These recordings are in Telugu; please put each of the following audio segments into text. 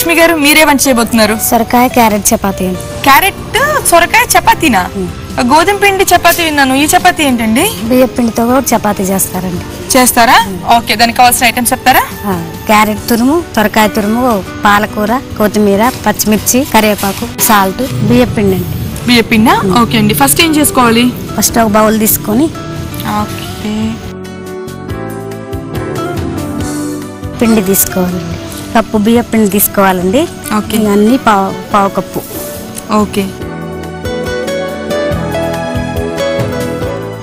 లక్ష్మి గారు మీరే వంట చేయబోతున్నారు? సొరకాయ క్యారెట్ చపాతీ. క్యారెట్ సొరకాయ చపాతీనా? గోధుమ పిండి చపాతీ విన్నాను, ఈ చపాతీ ఏంటండి? బియ్యం పిండితో కూడా చపాతీ చేస్తారండి. చేస్తారా? ఓకే, దానికి కావాల్సిన ఐటమ్స్ చెప్తారా? క్యారెట్ తురుము, సొరకాయ తురుము, పాలకూర, కొత్తిమీర, పచ్చిమిర్చి, కరివేపాకు, సాల్ట్, బియ్యం పిండి అండి. బియ్యం పిండి. ఓకే అండి, ఫస్ట్ ఏం చేసుకోవాలి? ఫస్ట్ ఒక బౌల్ తీసుకొని పిండి తీసుకోవాలండి. కప్పు బియ్యం పిండి తీసుకోవాలండి. అన్ని పావు కప్పు. ఓకే.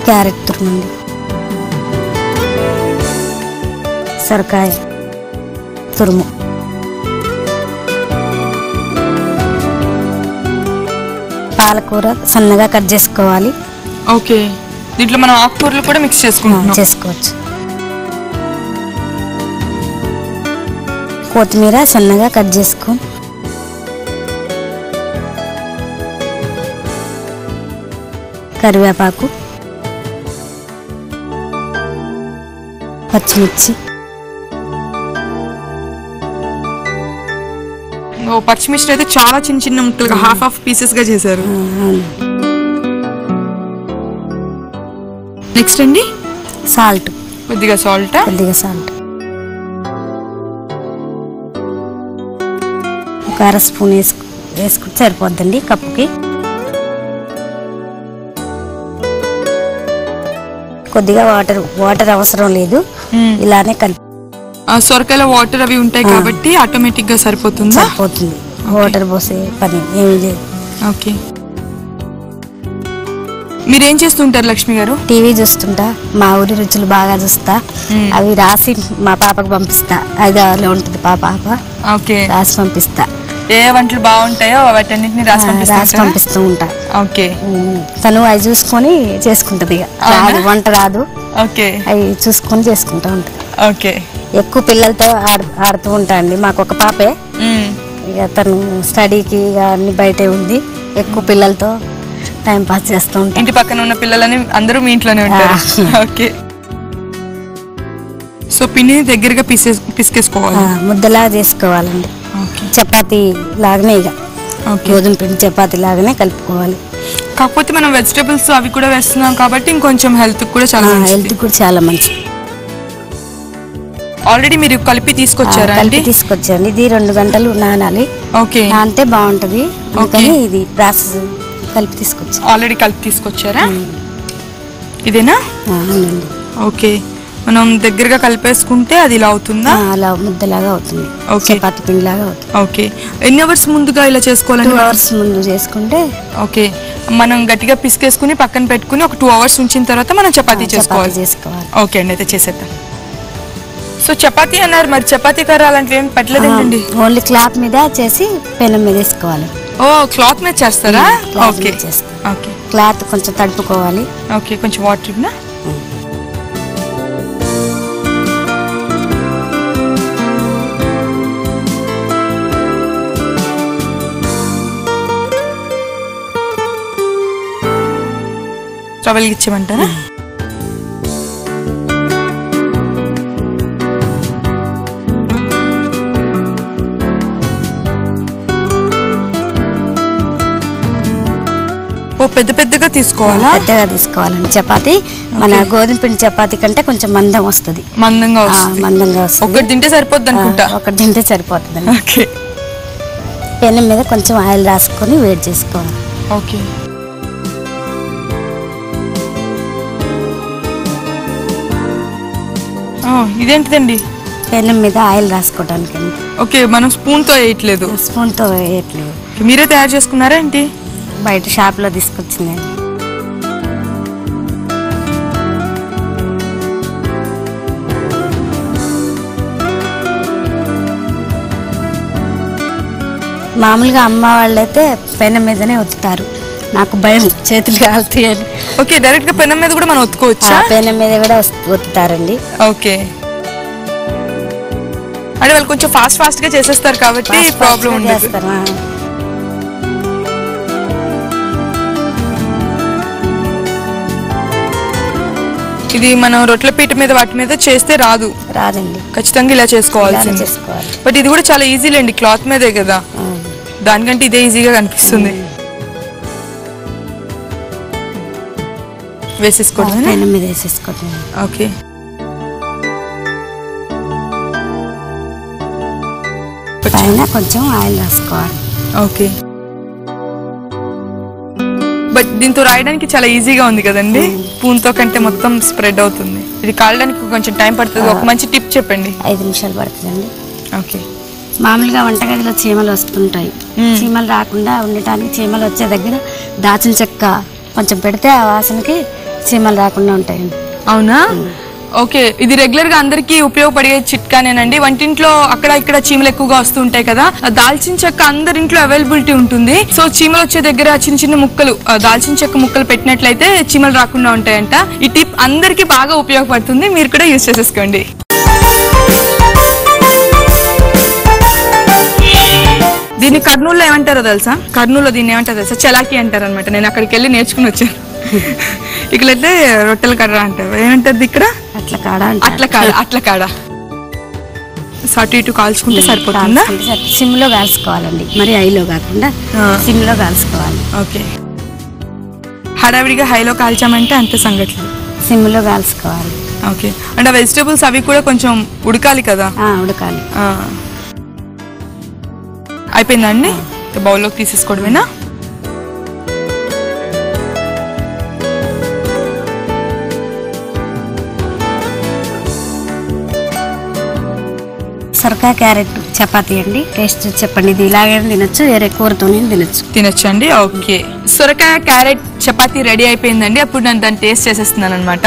క్యారెట్ తురుమండి, సొరకాయ తురుము, పాలకూర సన్నగా కట్ చేసుకోవాలి. ఓకే, దీంట్లో మనం ఆకుకూరలు కూడా మిక్స్ చేసుకోవచ్చు. కొత్తిమీర సన్నగా కట్ చేసుకో, కరివేపాకు, పచ్చిమిర్చి. పచ్చిమిర్చి అయితే చాలా చిన్న చిన్న ముక్కలుగా హాఫ్ పీసెస్ గా చేశారు. నెక్స్ట్ అండి సాల్ట్, కొద్దిగా సాల్ట్, ఒక అర స్పూన్ వేసుకుంటే సరిపోద్దండి కప్పుకి. కొద్దిగా వాటర్ అవసరం లేదు, ఇలానే కలిపి. సొరకాయలో వాటర్ అవి ఉంటాయి కాబట్టి ఆటోమేటిక్ గా సరిపోతుంది. వాటర్ పోసే పని ఏమీ లేదు. ఓకే, మీరేం చేస్తుంటారు లక్ష్మి గారు? టీవీ చూస్తుంటా, మా ఊరి రుచులు బాగా చూస్తా, అవి రాసి మా పాపకు పంపిస్తా. 5 ఉంటుంది పాప. ఓకే, రాసి పంపిస్తా. ఏ వంటలు బాగుంటాయో వాటన్నిటిని రాసి పంపిస్తూ ఉంటా. ఓకే, తను అవి చూసుకొని చేసుకుంటది. వంట రాదు, అవి చూసుకొని చేసుకుంటా ఉంటా. ఓకే, ఎక్కువ పిల్లలతో ఆడుతూ ఉంటా అండి. మాకు ఒక పాపే, ఇక తను స్టడీకి అన్ని బయటే ఉంది. ఎక్కువ పిల్లలతో టైం పాస్ చేస్తూ ఉంటా. ఇంటి పక్కన ఉన్న పిల్లలని అందరూ మీ ఇంట్లోనే ఉంటారు. ఓకే, సో పిండిని దగ్గరగా పిసికేసుకోవాలి, ముద్దలా చేసుకోవాలండి. చపాతీ లాగానే, ఇక గోధుమ పిండి చపాతీ లాగానే కలుపుకోవాలి. కాకపోతే మనం వెజిటబుల్స్ అవి కూడా వేస్తున్నాం కాబట్టి ఇంకొంచెం హెల్త్ కూడా చాలా మంచిది. ఆల్రెడీ మీరు కలిపి తీసుకొచ్చారా? తీసుకొచ్చాను. ఇది 2 గంటలు నానాలి. ఓకే, నానితే బాగుంటది. ఇది ప్రాసెస్ కలిపి తీసుకొచ్చా. ఆల్రెడీ కలిపి తీసుకొచ్చారా? ఇదేనా? ఓకే, మనం దగ్గరగా కలిపేసుకుంటే అది ఇలా అవుతుందా? అలా ముద్దలాగా అవుతుంది, చపాతీ పిండి లాగా అవుతుంది. ఓకే, ఎన్ని అవర్స్ ముందుగా ఇలా చేసుకోవాలి? 2 అవర్స్ ముందు చేసుకుంటే. ఓకే, మనం గట్టిగా పిసికేసుకుని పక్కన పెట్టుకుని ఒక 2 అవర్స్ ఉంచిన తర్వాత మనం చపాతీ చేసుకోవాలి. ఓకే అండి, అయితే చేసేద్దాం. సో చపాతీ అన్నారు, మరి చపాతీ కర్ర అలాంటివి ఏం పెట్టలేదండి? ఓన్లీ క్లాత్ మీద చేసి పెనం మీద వేసుకోవాలి. ఓ, క్లాత్ మీద చేస్తారా? ఓకే, క్లాత్ కొంచెం తడుపుకోవాలి. ఓకే, కొంచెం వాటర్ ఇవ్వనా? స్టవ్ వెలిగించమంటారా? పెద్దగా తీసుకోవాలా? పెద్దగా తీసుకోవాలండి. చపాతీ మన గోధుమ పిండి చపాతీ కంటే కొంచెం మందంగా వస్తుంది. మందంగా వస్తుంది. ఒకటి తింటే సరిపోద్ది అనుకుంటా. ఒకటి తింటే సరిపోతుంది. ఓకే, పెనం మీద కొంచెం ఆయిల్ రాసుకొని వేడి చేసుకోవాలి. ఓకే, ఇదేంటిదండి? పెనం మీద ఆయిల్ రాసుకోవడానికి. ఓకే, మనం స్పూన్ తో వేయట్లేదు. మీరే తయారు చేసుకున్నారా ఏంటి? బయట షాప్ లో తీసుకొచ్చింది. మామూలుగా అమ్మ వాళ్ళైతే పెనం మీదనే ఒత్తుతారు. నాకు భయం, చేతులు కాలుతాయని. ఓకే, డైరెక్ట్ గా పెనం మీద కూడా మనం ఒత్తుకోవచ్చా? పెనం మీద కూడా ఒత్తుతారండి. ఓకే, అంటే వాళ్ళు కొంచెం ఫాస్ట్ గా చేసేస్తారు కాబట్టి ప్రాబ్లం ఉండదు. ఇది మనం రొట్టెల పీట మీద వాటి మీద చేస్తే రాదండి, ఖచ్చితంగా ఇలా చేసుకోవాల్సింది. బట్ ఇది కూడా చాలా ఈజీ లేండి, క్లాత్ మీదే కదా, దానికంటే ఇదే ఈజీగా కనిపిస్తుంది. వేసేసుకోవడం. ఓకే, పైన కొంచెం ఆయిల్ రాసుకోవాలి. ఓకే, బట్ దీంతో రాయడానికి చాలా ఈజీగా ఉంది కదండి, పూన్తో కంటే మొత్తం స్ప్రెడ్ అవుతుంది. ఇది కాలడానికి కొంచెం టైం పడుతుంది. ఒక మంచి టిప్ చెప్పండి. 5 నిమిషాలు పడుతుందండి. ఓకే, మామూలుగా వంటగదిలో చీమలు వస్తుంటాయి, చీమలు రాకుండా ఉండటానికి చీమలు వచ్చే దగ్గర దాచిన చెక్క కొంచెం పెడితే ఆ వాసనకి చీమలు రాకుండా ఉంటాయండి. అవునా? ఓకే, ఇది రెగ్యులర్ గా అందరికి ఉపయోగపడే చిట్కానేనండి. వంటింట్లో అక్కడ ఇక్కడ చీమలు ఎక్కువగా వస్తూ ఉంటాయి కదా, దాల్చిన చెక్క అందరింట్లో అవైలబిలిటీ ఉంటుంది. సో చీమలు వచ్చే దగ్గర చిన్న చిన్న ముక్కలు, దాల్చిన చెక్క ముక్కలు పెట్టినట్లయితే చీమలు రాకుండా ఉంటాయంట. ఈ టిప్ అందరికి బాగా ఉపయోగపడుతుంది, మీరు కూడా యూజ్ చేసేసుకోండి. దీన్ని కర్నూలులో ఏమంటారో తెలుసా? కర్నూలులో దీన్ని ఏమంటారో తెలుసా? చలాకి అంటారు అనమాట. నేను అక్కడికి వెళ్ళి నేర్చుకుని వచ్చాను. ఇక్కడ అయితే రొట్టెల కర్ర అంటారు. ఏమంటారు ఇక్కడ? అట్ల కాడ. అటు ఇటు కాల్చుకుంటే సరిపోతుందా? సిమ్ లో కాల్చుకోవాలండి, మరి హైలో కాకుండా సిమ్ లో కాల్చుకోవాలి. ఓకే, హడావిడిగా హైలో కాల్చామంటే అంత సంగతులు. సిమ్ లో కాల్చుకోవాలి. ఓకే, అంటే వెజిటేబుల్స్ అవి కూడా కొంచెం ఉడకాలి కదా? ఉడకాలి. అయిపోయిందండి, బౌల్లోకి తీసేసుకోవడమేనా? సొరకాయ క్యారెట్ చపాతీ అండి. టేస్ట్ చెప్పండి. ఇది ఇలాగైనా తినొచ్చు, వేరే కూరతోనే తినొచ్చు అండి. ఓకే, సొరకాయ క్యారెట్ చపాతీ రెడీ అయిపోయిందండి. అప్పుడు నేను దాన్ని టేస్ట్ చేసేస్తున్నాను అనమాట.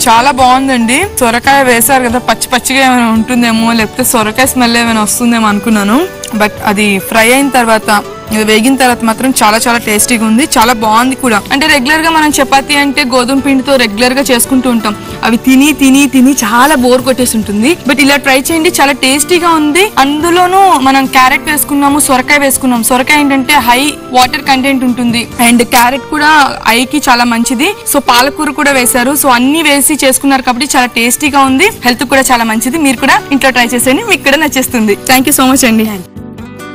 చాలా బాగుందండి. సొరకాయ వేసారు కదా, పచ్చి పచ్చిగా ఏమైనా ఉంటుందేమో, లేకపోతే సొరకాయ స్మెల్ ఏమైనా వస్తుందేమో అనుకున్నాను. బట్ అది ఫ్రై అయిన తర్వాత, వేగిన తర్వాత మాత్రం చాలా చాలా టేస్టీగా ఉంది, చాలా బాగుంది కూడా. అంటే రెగ్యులర్ గా మనం చపాతీ అంటే గోధుమ పిండితో రెగ్యులర్ గా చేసుకుంటూ ఉంటాం, అవి తిని తిని తిని చాలా బోర్ కొట్టేసి ఉంటుంది. బట్ ఇలా ట్రై చేయండి, చాలా టేస్టీగా ఉంది. అందులోనూ మనం క్యారెట్ వేసుకున్నాము, సొరకాయ వేసుకున్నాం. సొరకాయ ఏంటంటే హై వాటర్ కంటెంట్ ఉంటుంది, అండ్ క్యారెట్ కూడా ఐకి చాలా మంచిది. సో పాలకూర కూడా వేశారు. సో అన్ని వేసి చేసుకున్నారు కాబట్టి చాలా టేస్టీగా ఉంది, హెల్త్ కూడా చాలా మంచిది. మీరు కూడా ఇంట్లో ట్రై చేసేయండి, మీకు కూడా నచ్చేస్తుంది. థ్యాంక్ యూ సో మచ్ అండి.